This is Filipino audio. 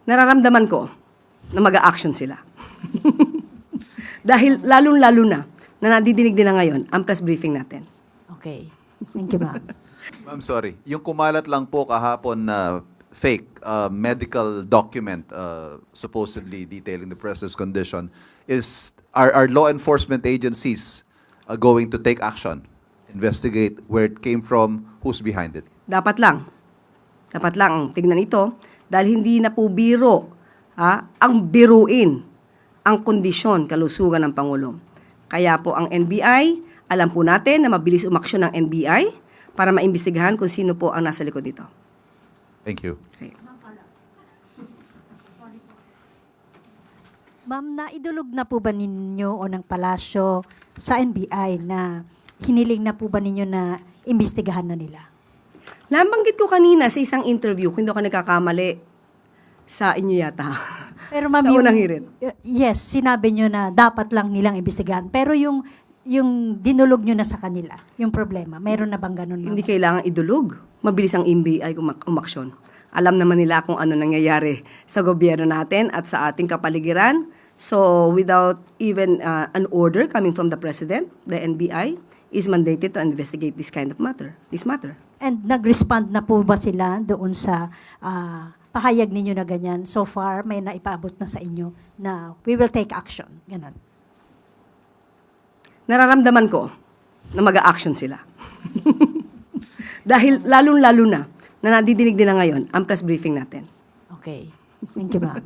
nararamdaman ko na mag-a-action sila. Dahil lalong-lalo na nadidinig nila ngayon ang press briefing natin. Okay. Thank you, ma'am. Ma'am, sorry. Yung kumalat lang po kahapon na fake medical document supposedly detailing the president's condition are law enforcement agencies going to take action, investigate where it came from, who's behind it? Dapat lang ang tignan ito dahil hindi na po biro ang biruin ang kondisyon, kalusugan ng Pangulo. Kaya po ang NBI, alam po natin na mabilis umaksyon ng NBI para maimbestigahan kung sino po ang nasa likod dito. Thank you. Okay. Ma'am, naidulog na po ba ninyo o ng palasyo sa NBI na hiniling na po ba ninyo na imbestigahan na nila? Nabanggit ko kanina sa isang interview, kung hindi ako nagkakamali, sa inyo yata. Pero ma'am, Sa unang hirit. yes, sinabi nyo na dapat lang nilang imbestigahan. Pero yung dinulog nyo na sa kanila, yung problema, meron na bang ganun, ma'am? Hindi kailangan idulog. Mabilis ang NBI umaksyon. Alam naman nila kung ano nangyayari sa gobyerno natin at sa ating kapaligiran. So, without even an order coming from the President, the NBI is mandated to investigate this matter. And nag-respond na po ba sila doon sa pahayag ninyo na ganyan? So far, may naipaabot na sa inyo na we will take action. Ganon. Nararamdaman ko na mag-a-action sila. Dahil lalong-lalo na nadidinig nila ngayon ang press briefing natin. Okay. Thank you, ma'am.